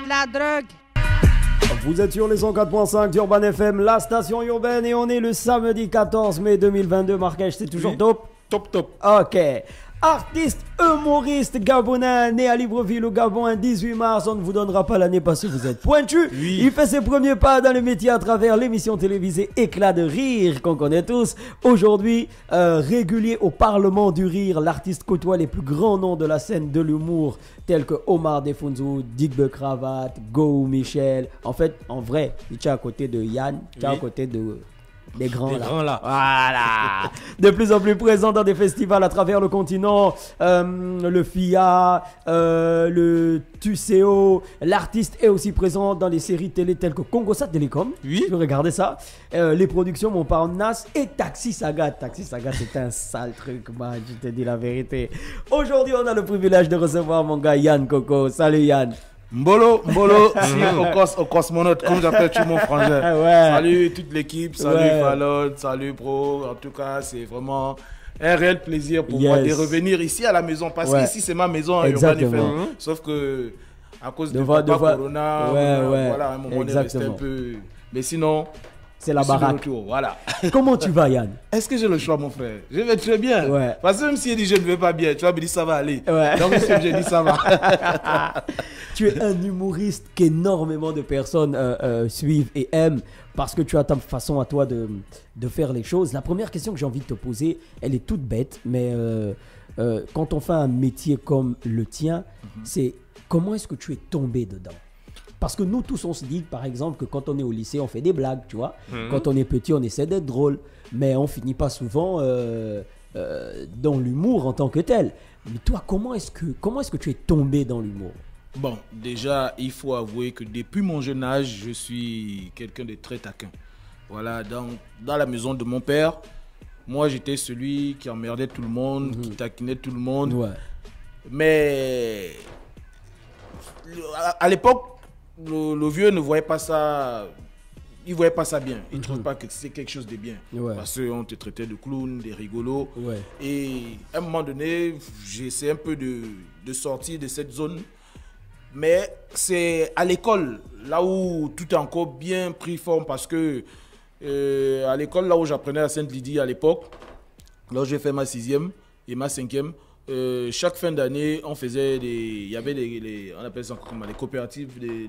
de la drogue. Vous êtes sur les 104.5 d'Urban FM, la station urbaine, et on est le samedi 14 mai 2022. Marquez, c'est toujours Oui. top? Top. Ok. Artiste humoriste gabonais, né à Libreville au Gabon un 18 mars. On ne vous donnera pas l'année parce que vous êtes pointu. Oui. Il fait ses premiers pas dans le métier à travers l'émission télévisée Éclat de rire qu'on connaît tous. Aujourd'hui, régulier au Parlement du rire, l'artiste côtoie les plus grands noms de la scène de l'humour tels que Omar Defunzo, Dick de Cravate, Go Michel. En fait, en vrai, il est à côté de Yann, il est à Oui. côté de... Des grands, Des grands là. Voilà. De plus en plus présent dans des festivals à travers le continent. Le FIA, le TUCEO. L'artiste est aussi présent dans les séries télé telles que Congosat Télécom. Oui. Tu peux regarder ça. Les productions Montparnasse et Taxi Saga. Taxi Saga, c'est un sale truc, man. Je te dis la vérité. Aujourd'hui, on a le privilège de recevoir mon gars Yann Coco. Salut Yann. Mbolo, si, au cosmonaute, comme j'appelle tout mon frangin. Ouais. Salut toute l'équipe, salut Ouais. Fallon, salut Bro. En tout cas, c'est vraiment un réel plaisir pour Yes. moi de revenir ici à la maison. Parce Ouais. que ici, c'est ma maison à Urban Exactement. FM. Sauf que, à cause de Devant- Papa devant- Corona, Ouais. voilà, à un moment, on est resté Exactement. un peu. Mais sinon, C'est la je suis de baraque. retour, voilà. Comment tu vas, Yann? Est-ce que j'ai le choix, mon frère? Je vais très bien. Ouais. Parce que même s'il dit je ne vais pas bien, tu vas me dire ça va aller. Ouais. Donc, si j'ai dit ça va. Tu es un humoriste qu'énormément de personnes suivent et aiment parce que tu as ta façon à toi de faire les choses. La première question que j'ai envie de te poser, elle est toute bête, mais quand on fait un métier comme le tien, c'est comment est-ce que tu es tombé dedans? Parce que nous tous, on se dit, par exemple, que quand on est au lycée, on fait des blagues, tu vois. Quand on est petit, on essaie d'être drôle, mais on finit pas souvent dans l'humour en tant que tel. Mais toi, comment est-ce que tu es tombé dans l'humour? Bon, déjà, il faut avouer que depuis mon jeune âge, je suis quelqu'un de très taquin. Voilà, dans la maison de mon père, moi, j'étais celui qui emmerdait tout le monde, qui taquinait tout le monde. Ouais. Mais à l'époque, le vieux ne voyait pas ça. Il voyait pas ça bien. Il ne trouve pas que c'est quelque chose de bien. Ouais. Parce qu'on te traitait de clown, de rigolo. Ouais. Et à un moment donné, j'essaie un peu de sortir de cette zone. Mais c'est à l'école, là où tout a encore bien pris forme. Parce que à l'école, là où j'apprenais à Sainte-Lydie à l'époque, là où j'ai fait ma 6e et ma 5e, chaque fin d'année, on faisait il y avait on appelle ça comment, les coopératives, les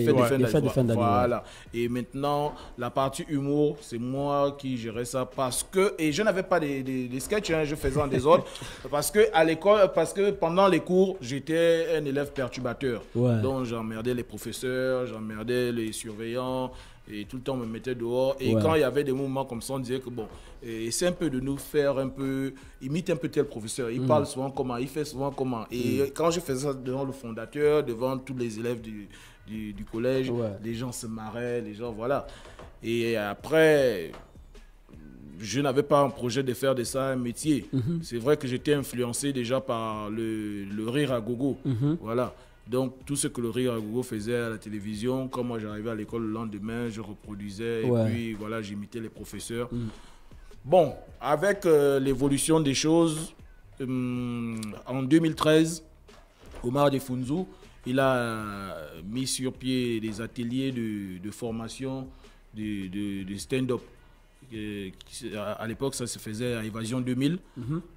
fêtes de fin d'année. Voilà. Et maintenant, la partie humour, c'est moi qui gérais ça parce que, et je n'avais pas des sketchs, hein, je faisais en désordre, parce que à l'école, parce que pendant les cours, j'étais un élève perturbateur. Ouais. Donc j'emmerdais les professeurs, j'emmerdais les surveillants. Et tout le temps, on me mettait dehors. Et Ouais. quand il y avait des moments comme ça, on disait que bon, essaie un peu de nous faire un peu, imite un peu tel professeur. Il parle souvent comment, il fait souvent comment. Et quand je faisais ça devant le fondateur, devant tous les élèves du collège, Ouais. les gens se marraient, les gens, voilà. Et après, je n'avais pas un projet de faire de ça un métier. C'est vrai que j'étais influencé déjà par le rire à gogo. Voilà. Donc, tout ce que le rire à gogo faisait à la télévision, quand moi j'arrivais à l'école le lendemain, je reproduisais Ouais. et puis voilà, j'imitais les professeurs. Bon, avec l'évolution des choses, en 2013, Omar Defunzo, il a mis sur pied des ateliers de formation de stand-up. À l'époque, ça se faisait à Évasion 2000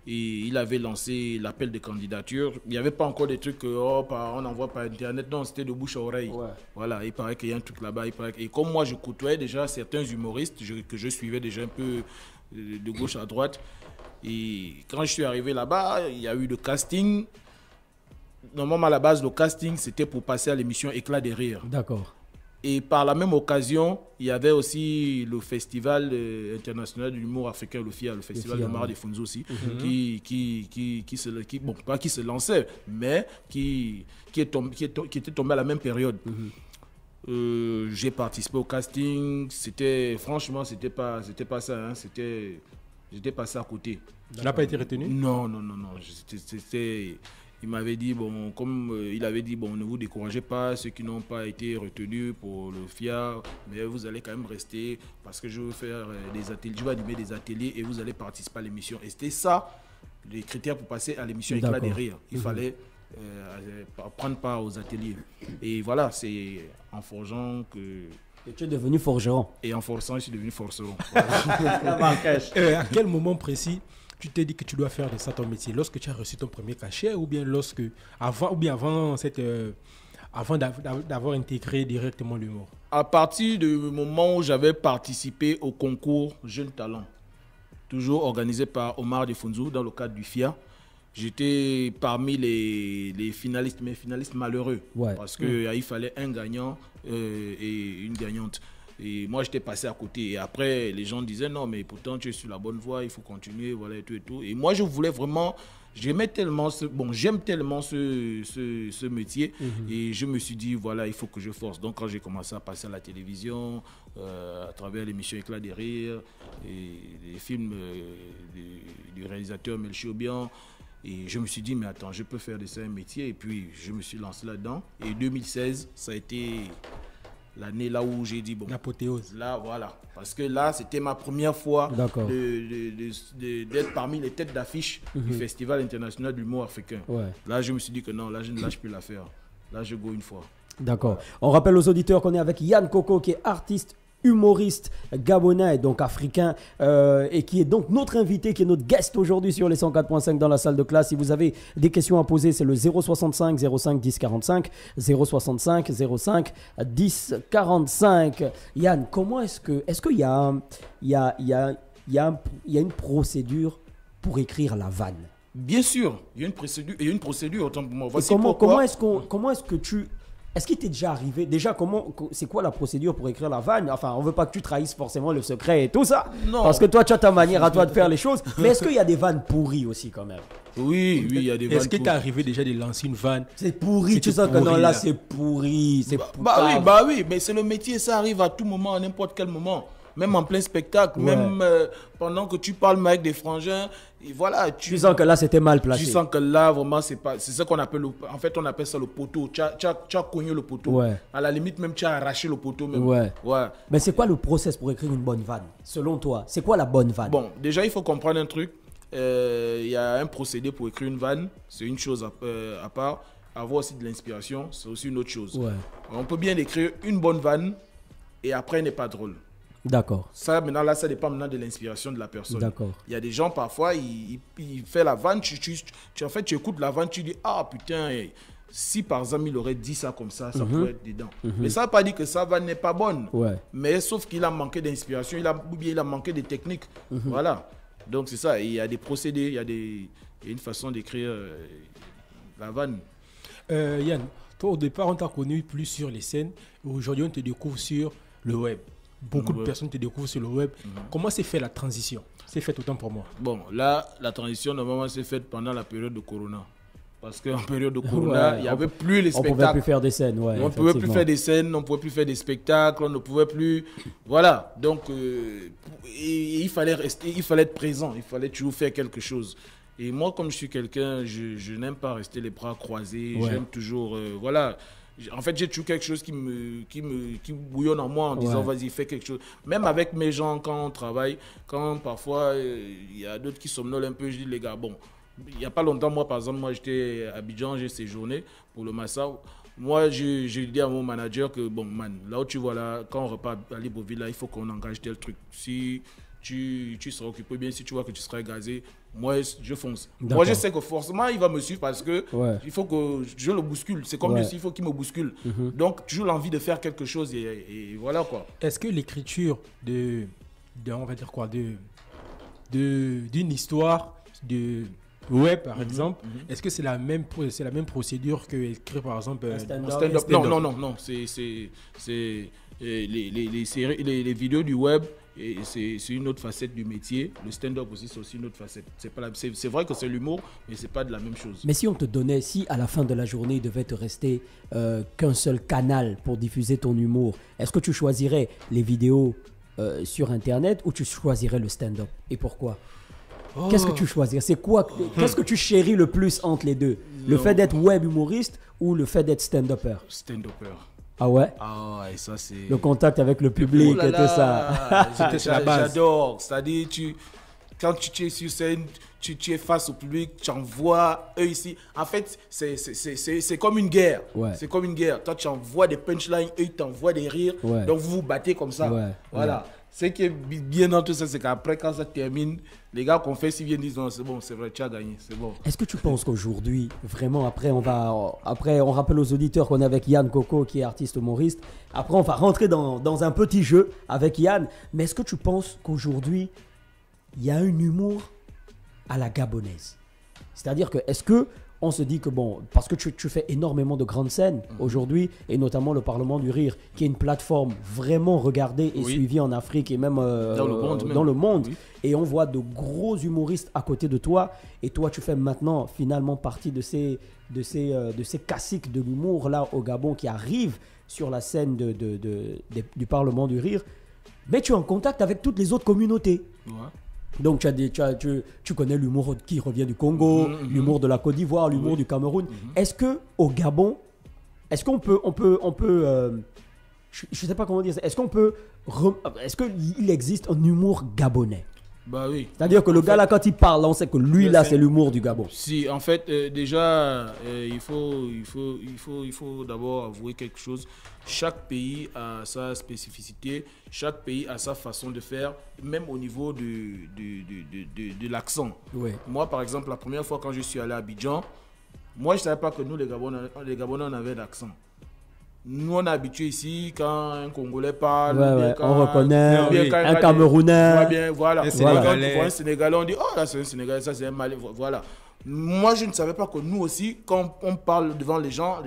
et il avait lancé l'appel de candidature. Il n'y avait pas encore des trucs on envoie par internet, non, c'était de bouche à oreille. Ouais. Voilà, il paraît qu'il y a un truc là-bas. Et comme moi, je côtoyais déjà certains humoristes que je suivais déjà un peu de gauche à droite. Et quand je suis arrivé là-bas, il y a eu le casting. Normalement, à la base, le casting, c'était pour passer à l'émission Éclat des rires. D'accord. Et par la même occasion, il y avait aussi le festival international de l'humour africain, le FIA, le festival de Omar Defunzo aussi, pas qui se lançait, mais qui était tombé à la même période. J'ai participé au casting, franchement, c'était pas ça, hein, j'étais passé à côté. Tu n'as pas été retenu? Non. Il m'avait dit, bon, il avait dit, bon, ne vous découragez pas, ceux qui n'ont pas été retenus pour le FIA, mais vous allez quand même rester parce que je veux faire des ateliers, je vais animer des ateliers et vous allez participer à l'émission. Et c'était ça, les critères pour passer à l'émission Éclat des rires. Il fallait prendre part aux ateliers. Et voilà, c'est en forgeant que... Et tu es devenu forgeron. Et en forçant, je suis devenu forceron. À quel moment précis tu t'es dit que tu dois faire de ça ton métier? Lorsque tu as reçu ton premier cachet ou bien avant d'avoir intégré directement l'humour? À partir du moment où j'avais participé au concours Jeunes Talents, toujours organisé par Omar de Funzu dans le cadre du FIA, j'étais parmi les finalistes, mais finalistes malheureux. Ouais. Parce qu'il fallait un gagnant et une gagnante. Et moi, j'étais passé à côté. Et après, les gens disaient non, mais pourtant, tu es sur la bonne voie, il faut continuer, voilà, et tout et tout. Et moi, je voulais vraiment. J'aime tellement ce métier. Et je me suis dit, voilà, il faut que je force. Donc, quand j'ai commencé à passer à la télévision, à travers l'émission Éclat des rires, et les films du réalisateur Melchior Bian, et je me suis dit, mais attends, je peux faire de ça un métier. Et puis, je me suis lancé là-dedans. Et 2016, ça a été l'année là où j'ai dit, bon, l'apothéose. Là, voilà. Parce que là, c'était ma première fois d'être parmi les têtes d'affiche du Festival international de l'humour africain. Ouais. Là, je me suis dit que non, là, je ne lâche plus l'affaire. Là, je go une fois. D'accord. On rappelle aux auditeurs qu'on est avec Yann Koko, qui est artiste, humoriste gabonais, donc africain, et qui est donc notre invité, qui est notre guest aujourd'hui sur les 104.5 dans la salle de classe. Si vous avez des questions à poser, c'est le 065 05 10 45, 065 05 10 45. Yann, comment est-ce qu'il y a une procédure pour écrire la vanne? Bien sûr, il y a une procédure, autant pour moi. Voici comment est-ce que tu... Est-ce qu'il t'est déjà arrivé? Déjà, c'est quoi la procédure pour écrire la vanne? Enfin, on veut pas que tu trahisses forcément le secret et tout ça. Non. Parce que toi, tu as ta manière à toi de faire les choses. Mais est-ce qu'il y a des vannes pourries aussi quand même? Oui, il y a des vannes. Est-ce qu'il t'est arrivé déjà de lancer une vanne? C'est pourri, tu sens que non, là, c'est pourri. Bah oui, mais c'est le métier, ça arrive à tout moment, à n'importe quel moment. Même en plein spectacle, même pendant que tu parles avec des frangins, et voilà. Tu sens que là, c'était mal placé. Tu sens que là, vraiment, c'est ce qu'on appelle, en fait, on appelle ça le poteau. Tu as cogné le poteau. Ouais. À la limite, même, tu as arraché le poteau. Même. Ouais. Mais c'est quoi le process pour écrire une bonne vanne? Selon toi, c'est quoi la bonne vanne? Bon, déjà, il faut comprendre un truc. Il y a un procédé pour écrire une vanne. C'est une chose à part. Avoir aussi de l'inspiration, c'est aussi une autre chose. Ouais. On peut bien écrire une bonne vanne et après, elle n'est pas drôle. D'accord. Ça, maintenant, là, ça dépend maintenant de l'inspiration de la personne. D'accord. Il y a des gens, parfois, ils font la vanne, en fait, tu écoutes la vanne, tu dis, ah putain, si par exemple, il aurait dit ça comme ça, ça pourrait être dedans. Mais ça ne veut pas dire que sa vanne n'est pas bonne. Ouais. Mais sauf qu'il a manqué d'inspiration, ou bien il a manqué de technique. Voilà. Donc, c'est ça. Et il y a des procédés, il y a une façon d'écrire la vanne. Yann, toi, au départ, on t'a connu plus sur les scènes. Aujourd'hui, on te découvre sur le web. Beaucoup de personnes te découvrent sur le web. Comment s'est fait la transition? C'est fait autant pour moi. Bon, là, la transition, normalement, s'est faite pendant la période de Corona. Parce qu'en période de Corona, il n'y avait plus les spectacles. On ne pouvait plus faire des scènes. Ouais, on ne pouvait plus faire des scènes, on ne pouvait plus faire des spectacles, on ne pouvait plus... Voilà. Donc, il fallait être présent. Il fallait toujours faire quelque chose. Et moi, comme je suis quelqu'un, je n'aime pas rester les bras croisés. Ouais. J'aime toujours... voilà. En fait, j'ai toujours quelque chose qui bouillonne en moi en disant vas-y, fais quelque chose. Même avec mes gens, quand on travaille, quand parfois il y a d'autres qui somnolent un peu, je dis les gars, bon, il n'y a pas longtemps, moi par exemple, j'étais à Abidjan, j'ai séjourné pour le Massao. Moi, j'ai dit à mon manager que bon, man, là où tu vois là, quand on repart à Libreville, là, il faut qu'on engage tel truc. Si tu seras occupé, bien si tu vois que tu seras gazé, moi je fonce. Moi je sais que forcément il va me suivre parce que il faut que je le bouscule. C'est comme lui, il faut qu'il me bouscule. Donc toujours l'envie de faire quelque chose et voilà quoi. Est-ce que l'écriture on va dire quoi, d'une histoire de web par exemple, est-ce que c'est la même procédure que écrire par exemple un stand-up? Non. C'est les séries, les vidéos du web. Et c'est une autre facette du métier. Le stand-up aussi, c'est aussi une autre facette. C'est vrai que c'est l'humour, mais c'est pas de la même chose. Mais si on te donnait, si à la fin de la journée, il devait te rester qu'un seul canal pour diffuser ton humour, est-ce que tu choisirais les vidéos sur Internet ou tu choisirais le stand-up? Et pourquoi? Qu'est-ce que tu choisirais? C'est quoi? Qu'est-ce que tu chéris le plus entre les deux? Le fait d'être web humoriste ou le fait d'être stand-upper? Stand-upper. Ah ouais? Ah ouais, ça c'est... Le contact avec le public et tout ça. J'adore. C'est-à-dire, quand tu es sur scène, tu es face au public, tu envoies eux ici. En fait, c'est comme une guerre. Ouais. C'est comme une guerre. Toi, tu envoies des punchlines, eux, ils t'envoient des rires. Ouais. Donc, vous vous battez comme ça. Ouais. Voilà. Ce qui est bien dans tout ça, c'est qu'après, quand ça termine, les gars qu'on fait, s'ils viennent dire non, c'est bon, c'est vrai, tu as gagné, c'est bon. Est-ce que tu penses qu'aujourd'hui, vraiment, après on rappelle aux auditeurs qu'on est avec Yann Coco, qui est artiste humoriste. Après, on va rentrer dans un petit jeu avec Yann. Mais est-ce que tu penses qu'aujourd'hui, il y a un humour à la gabonaise? C'est-à-dire que, est-ce que on se dit que bon, parce que tu fais énormément de grandes scènes aujourd'hui, et notamment le Parlement du Rire, qui est une plateforme vraiment regardée et suivie en Afrique et même dans le monde. Oui. Et on voit de gros humoristes à côté de toi, et toi tu fais maintenant finalement partie de ces caciques de l'humour là au Gabon qui arrivent sur la scène du Parlement du Rire, mais tu es en contact avec toutes les autres communautés. Ouais. Donc tu connais l'humour qui revient du Congo, l'humour de la Côte d'Ivoire, l'humour du Cameroun. Est-ce que au Gabon, est-ce qu'on peut je sais pas comment dire ça, est-ce qu'il existe un humour gabonais? Bah oui. C'est-à-dire que le gars là, quand il parle, on sait que lui là, c'est l'humour du Gabon. Si, en fait, déjà, il faut d'abord avouer quelque chose. Chaque pays a sa spécificité, chaque pays a sa façon de faire, même au niveau de l'accent. Oui. Moi, par exemple, la première fois quand je suis allé à Abidjan, moi, je ne savais pas que nous, les Gabonais, on avait l'accent. Nous, on est habitués ici, quand un Congolais parle, on reconnaît, un Camerounais. Voilà. Un Sénégalais. Quand tu vois un Sénégalais, on dit, oh là, c'est un Sénégalais, ça, c'est un Malais. Voilà. Moi, je ne savais pas que nous aussi, quand on parle devant les gens,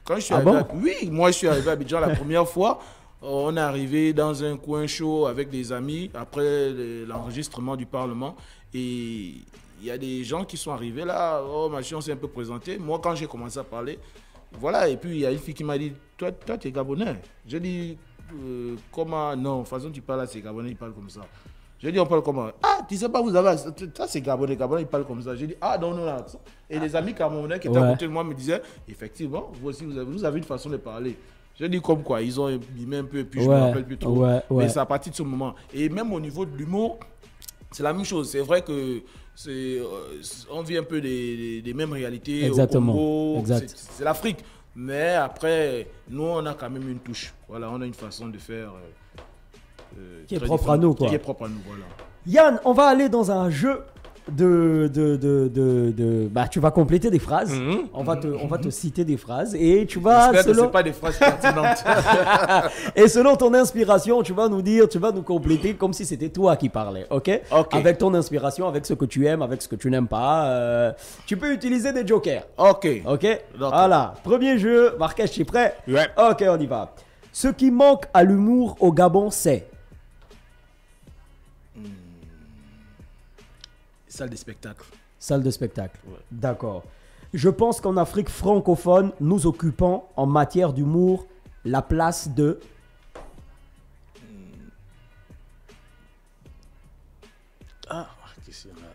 quand je suis arrivé, moi, je suis arrivé à Abidjan la première fois. On est arrivé dans un coin chaud avec des amis après l'enregistrement du Parlement. Et il y a des gens qui sont arrivés là. Oh, machin, on s'est un peu présenté. Moi, quand j'ai commencé à parler, voilà, et puis il y a une fille qui m'a dit, toi tu es Gabonais. J'ai dit, comment? Non, de toute façon tu parles là, c'est Gabonais, ils parlent comme ça. J'ai dit, on parle comment? Ah, tu sais pas, vous avez, ça c'est Gabonais, ils parlent comme ça. J'ai dit, ah non, l'accent. Et les amis camerounais qui étaient à côté de moi me disaient, effectivement, vous aussi, vous avez une façon de parler. J'ai dit comme quoi, ils ont mis un peu, et puis je ne me rappelle plus trop. Mais c'est à partir de ce moment. Et même au niveau de l'humour, c'est la même chose. C'est vrai que on vit un peu des mêmes réalités. Exactement. Au Congo, exact. C'est l'Afrique. Mais après, nous, on a quand même une touche. Voilà, on a une façon de faire qui est propre à nous, quoi. Qui est propre à nous, voilà. Yann, on va aller dans un jeu bah, tu vas compléter des phrases. On va te citer des phrases et tu vas. J'espère que c'est pas des phrases pertinentes. Et selon ton inspiration, tu vas nous compléter comme si c'était toi qui parlais, ok? Avec ton inspiration, avec ce que tu aimes, avec ce que tu n'aimes pas. Tu peux utiliser des jokers. Ok. Voilà. Premier jeu. Marquez, tu es prêt? Ouais. Ok, on y va. Ce qui manque à l'humour au Gabon, c'est. Salle de spectacle. Salle de spectacle. Ouais. D'accord. Je pense qu'en Afrique francophone, nous occupons en matière d'humour la place de... Question là.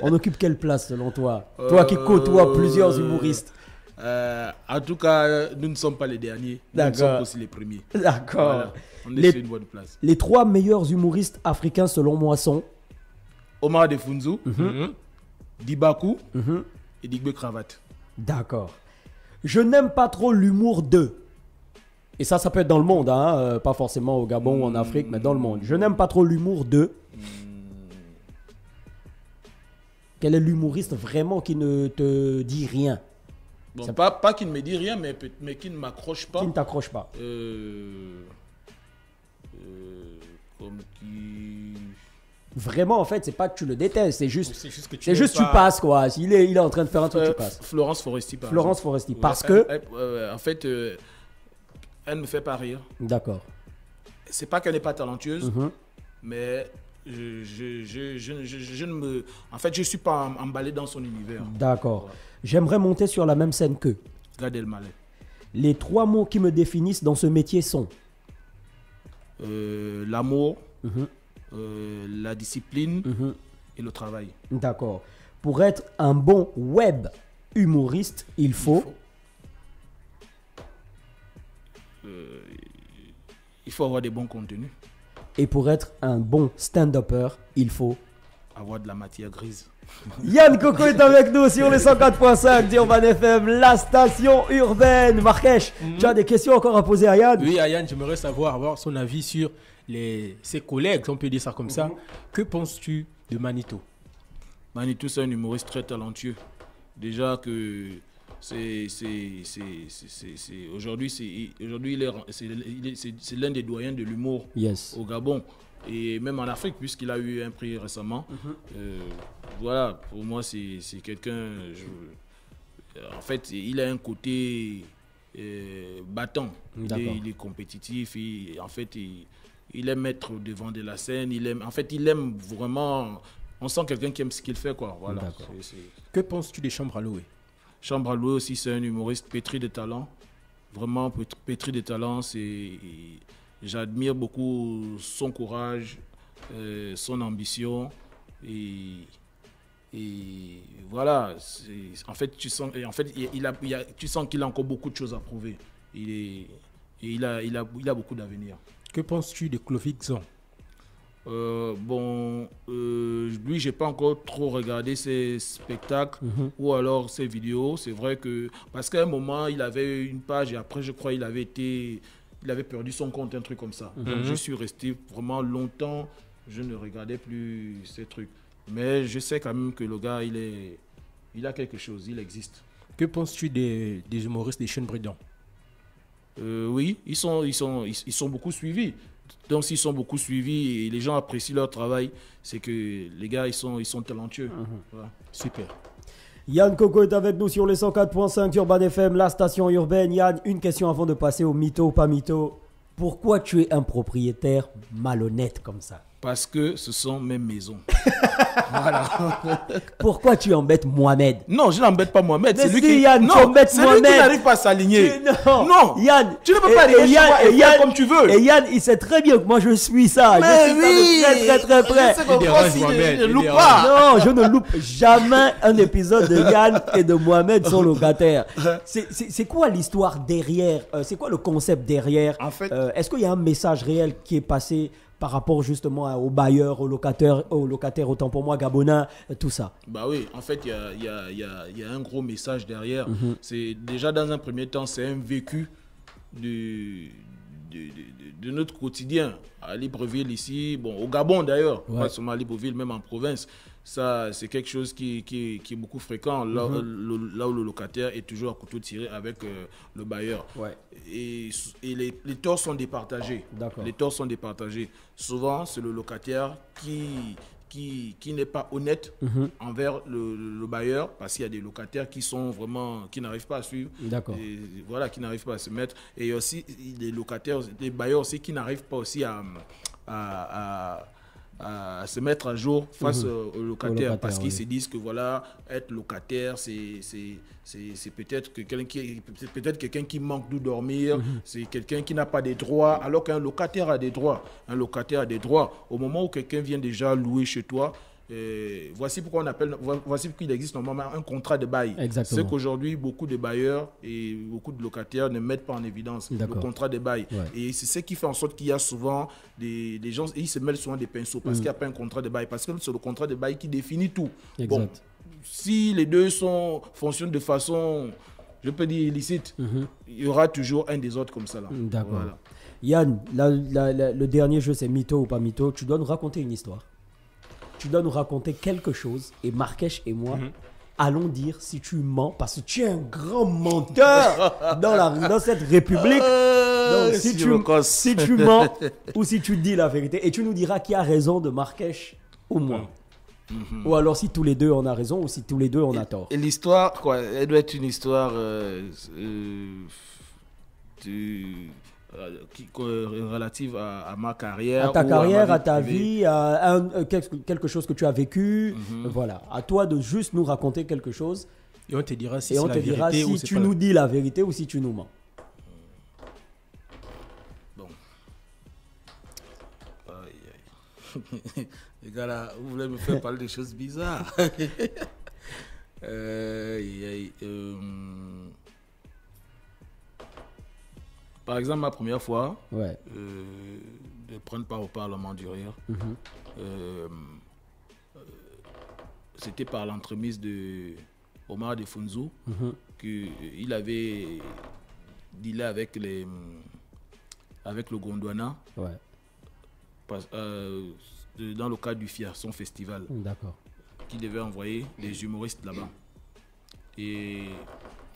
On occupe quelle place selon toi? Toi qui côtoies plusieurs humoristes. En tout cas, nous ne sommes pas les derniers. Nous sommes aussi les premiers. D'accord. Voilà. On est sur une bonne place. Les 3 meilleurs humoristes africains selon moi sont... Omar Defunzu, Dibakou et Digbe Cravate. D'accord. Je n'aime pas trop l'humour de... Et ça peut être dans le monde, hein, pas forcément au Gabon ou en Afrique, mais dans le monde. Je n'aime pas trop l'humour de... Quel est l'humoriste vraiment qui ne te dit rien? Bon, pas qui ne me dit rien, mais qui ne m'accroche pas. Qui ne t'accroche pas. Comme qui... Vraiment, en fait, c'est pas que tu le détestes, c'est juste que tu passes, quoi. Il est en train de faire un truc, tu passes. Florence Foresti, par Florence exemple. Foresti, parce que... en fait, elle me fait pas rire. D'accord. C'est pas qu'elle n'est pas talentueuse, mais je ne me... En fait, je suis pas emballé dans son univers. D'accord. Voilà. J'aimerais monter sur la même scène qu'eux. Gad Elmaleh. Les 3 mots qui me définissent dans ce métier sont... l'amour, la discipline et le travail. D'accord. Pour être un bon web humoriste, il faut avoir des bons contenus. Et pour être un bon stand-upper, il faut avoir de la matière grise. Yann Coco est avec nous sur les 104.5 d'Urban FM, la station urbaine. Marrakech, tu as des questions encore à poser à Yann? Oui, à Yann, j'aimerais avoir son avis sur ses collègues, on peut dire ça comme ça. Que penses-tu de Manito? Manito, c'est un humoriste très talentueux. Déjà que aujourd'hui, c'est l'un des doyens de l'humour au Gabon. Et même en Afrique, puisqu'il a eu un prix récemment. Voilà, pour moi, c'est quelqu'un... En fait, il a un côté battant. Il est compétitif. En fait, il aime être devant de la scène. Il aime vraiment... On sent quelqu'un qui aime ce qu'il fait, quoi. Voilà. Que penses-tu des Chambres à Loué? Chambres à Loué aussi, c'est un humoriste pétri de talent. Vraiment pétri de talent. J'admire beaucoup son courage, son ambition. Et voilà. En fait, tu sens qu'il a encore beaucoup de choses à prouver. Il a beaucoup d'avenir. Que penses-tu de Clovis Xon? Lui, j'ai pas encore trop regardé ses spectacles ou alors ses vidéos. C'est vrai que parce qu'à un moment il avait une page et après je crois il avait perdu son compte, un truc comme ça. Donc je suis resté vraiment longtemps, je ne regardais plus ces trucs. Mais je sais quand même que le gars il a quelque chose, il existe. Que penses-tu des humoristes des chaînes Bredon? Oui, ils sont beaucoup suivis. Donc s'ils sont beaucoup suivis et les gens apprécient leur travail, c'est que les gars ils sont talentueux. Voilà. Super. Yann Coco est avec nous sur les 104.5 Urban FM, la station urbaine. Yann, une question avant de passer au mytho ou pas mytho. Pourquoi tu es un propriétaire malhonnête comme ça? Parce que ce sont mes maisons. Voilà. Pourquoi tu embêtes Mohamed? Non, je n'embête pas Mohamed. C'est lui qui Yann, non, c'est lui qui n'arrive pas à s'aligner. Non, Yann, tu ne peux pas arriver chez moi et comme tu veux. Et Yann, il sait très bien que moi je suis ça. Mais je suis ça de très près. Je ne loupe pas. Non, je ne loupe jamais un épisode de Yann et de Mohamed sont locataires. C'est quoi l'histoire derrière? C'est quoi le concept derrière? En fait, est-ce qu'il y a un message réel qui est passé par rapport justement aux bailleurs, aux locataires, autant pour moi, gabonais, tout ça? Bah oui, en fait, il y a un gros message derrière. C'est déjà dans un premier temps, c'est un vécu de notre quotidien à Libreville ici, bon, au Gabon d'ailleurs, pas seulement à Libreville, même en province. Ça, c'est quelque chose qui est beaucoup fréquent, là où le locataire est toujours à couteau tiré avec le bailleur. Et les torts sont départagés. Les torts sont départagés. Souvent, c'est le locataire qui n'est pas honnête envers le bailleur, parce qu'il y a des locataires qui n'arrivent pas à suivre, et voilà, qui n'arrivent pas à se mettre, et aussi des bailleurs aussi qui n'arrivent pas aussi à se mettre à jour face aux locataires, parce qu'ils se disent que voilà, être locataire, c'est peut-être quelqu'un qui manque d'où dormir, c'est quelqu'un qui n'a pas des droits, alors qu'un locataire a des droits. Un locataire a des droits. Au moment où quelqu'un vient déjà louer chez toi, voici pourquoi il existe normalement un contrat de bail. C'est qu'aujourd'hui, beaucoup de bailleurs et beaucoup de locataires ne mettent pas en évidence le contrat de bail. Et c'est ce qui fait en sorte qu'il y a souvent des gens, ils se mêlent souvent des pinceaux parce qu'il n'y a pas un contrat de bail, parce que c'est le contrat de bail qui définit tout. Bon, si les deux fonctionnent de façon, je peux dire, illicite, il y aura toujours un des autres comme ça. Voilà. Yann, le dernier jeu, c'est mytho ou pas mytho. Tu dois nous raconter une histoire. Tu dois nous raconter quelque chose, et Marrakech et moi allons dire si tu mens, parce que tu es un grand menteur dans cette république. Donc si tu mens ou si tu dis la vérité, et tu nous diras qui a raison de Marrakech ou moi. Ou alors si tous les deux on a raison ou si tous les deux on a tort. Et l'histoire, quoi, elle doit être une histoire relative à ma carrière. À ta carrière, à ta vie, à quelque chose que tu as vécu. Voilà. À toi de juste nous raconter quelque chose. Et on te dira si tu nous dis la vérité ou si tu nous mens. Bon. Les gars là, vous voulez me faire parler des choses bizarres. Par exemple, ma première fois de prendre part au Parlement du Rire, c'était par l'entremise de Omar de Funzu qu'il avait dealé avec le Gondwana dans le cadre du FIA, son festival. D'accord. Qui devait envoyer des humoristes là-bas. Et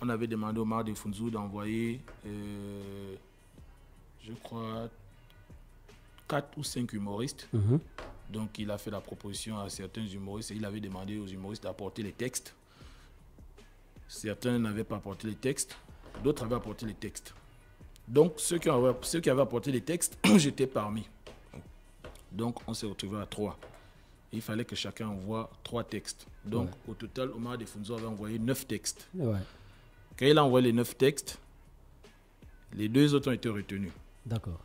on avait demandé au Omar de Funzu d'envoyer, je crois, 4 ou 5 humoristes. Donc il a fait la proposition à certains humoristes et il avait demandé aux humoristes d'apporter les textes. Certains n'avaient pas apporté les textes, d'autres avaient apporté les textes. Donc ceux qui avaient apporté les textes, j'étais parmi. Donc on s'est retrouvés à 3. Il fallait que chacun envoie 3 textes. Donc, au total, Omar de Funzu avait envoyé 9 textes. Quand il a envoyé les 9 textes, les 2 autres ont été retenus. D'accord.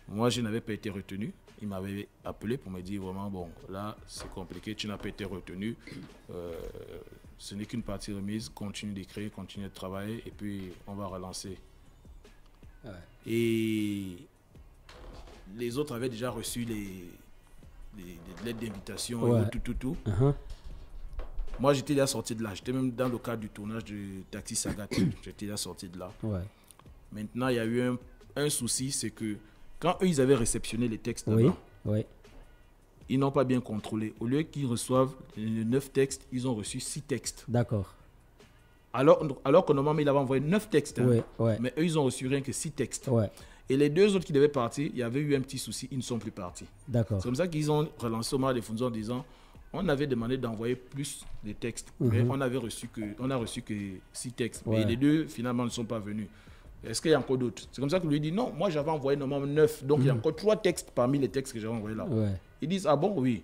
Moi, je n'avais pas été retenu. Il m'avait appelé pour me dire vraiment, bon, là, c'est compliqué, tu n'as pas été retenu. Ce n'est qu'une partie remise. Continue d'écrire, continue de travailler et puis on va relancer. Et les autres avaient déjà reçu les lettres d'invitation, tout. Moi, j'étais déjà sorti de là. J'étais même dans le cadre du tournage de Taxi Sagat. J'étais déjà sorti de là. Maintenant, il y a eu un souci, c'est que quand eux, ils avaient réceptionné les textes là-bas, ils n'ont pas bien contrôlé. Au lieu qu'ils reçoivent les 9 textes, ils ont reçu 6 textes. D'accord. Alors que normalement, il avait envoyé 9 textes. Mais eux, ils ont reçu rien que 6 textes. Et les 2 autres qui devaient partir, il y avait eu un petit souci, ils ne sont plus partis. D'accord. C'est comme ça qu'ils ont relancé Omar de Funzu en disant, on avait demandé d'envoyer plus de textes, mais on a reçu que 6 textes. Mais les 2, finalement, ne sont pas venus. Est-ce qu'il y a encore d'autres? C'est comme ça que lui dit, non, moi j'avais envoyé normalement 9, donc il y a encore 3 textes parmi les textes que j'avais envoyés là. Ils disent, ah bon, oui.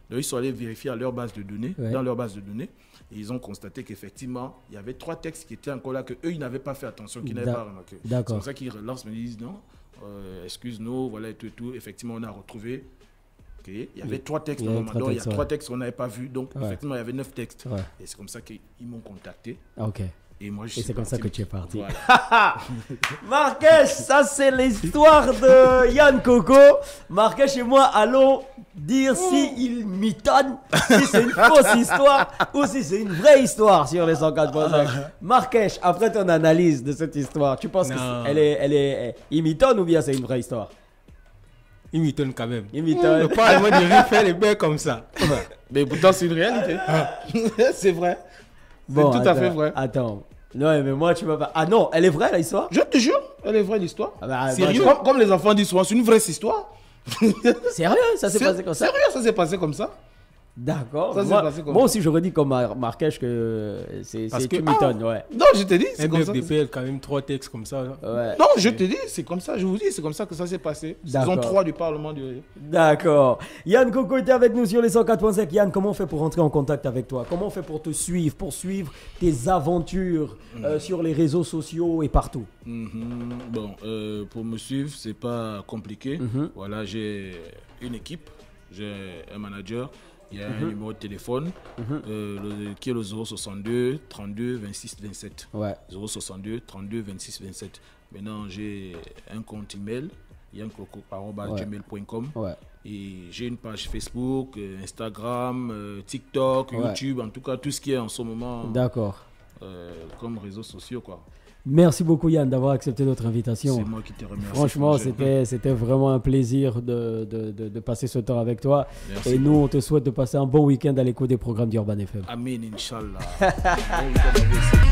Donc ils sont allés vérifier à leur base de données, dans leur base de données, et ils ont constaté qu'effectivement, il y avait 3 textes qui étaient encore là, qu'eux, ils n'avaient pas fait attention, qu'ils n'avaient pas remarqué. C'est comme ça qu'ils relancent, mais ils disent, non, excuse-nous, voilà, et tout. Effectivement, on a retrouvé qu'il y avait 3 textes normalement. Donc il y a 3 textes qu'on n'avait pas vus, donc effectivement, il y avait 9 textes. Et c'est comme ça qu'ils m'ont contacté. Et moi, c'est comme ça que tu es parti. Voilà. Marrakech, ça c'est l'histoire de Yann Coco. Marrakech et moi allons dire si il mitonne, si c'est une fausse histoire ou si c'est une vraie histoire sur les 104.5. Marrakech, après ton analyse de cette histoire, tu penses qu'il mitonne ou bien c'est une vraie histoire? Il mitonne quand même. Il mitonne. Pas moi de faire les bains comme ça. Mais pourtant c'est une réalité. C'est vrai. Bon, c'est tout à fait vrai. Attends. Non, mais moi, tu vas pas. Ah non, elle est vraie, l'histoire? Je te jure, elle est vraie, l'histoire. Sérieux? Comme les enfants disent souvent, c'est une vraie histoire. Sérieux? Ça s'est passé comme ça? Sérieux, ça s'est passé comme ça. D'accord. Moi aussi, j'aurais dit comme Marrakech que c'est tu m'étonnes, Non, je te dis, c'est comme ça. FDP, quand même 3 textes comme ça. Non, je te dis, c'est comme ça. Je vous dis, c'est comme ça que ça s'est passé. Saison 3 du Parlement du Rire. D'accord. Yann Coco était avec nous sur les 104.5. Yann, comment on fait pour rentrer en contact avec toi? Comment on fait pour te suivre, pour suivre tes aventures sur les réseaux sociaux et partout? Bon, pour me suivre, c'est pas compliqué. Voilà, j'ai une équipe, j'ai un manager. Il y a un numéro de téléphone qui est le 062 32 26 27. 062 32 26 27. Maintenant, j'ai un compte email, yancoco@gmail.com. Et j'ai une page Facebook, Instagram, TikTok, YouTube, en tout cas tout ce qui est en ce moment. D'accord. Comme réseaux sociaux, quoi. Merci beaucoup Yann d'avoir accepté notre invitation. C'est moi qui te remercie. Franchement, c'était vraiment un plaisir de passer ce temps avec toi. Merci. Et nous, on te souhaite de passer un bon week-end à l'écoute des programmes d'Urban FM. Amen, Inch'Allah. Bon week-end.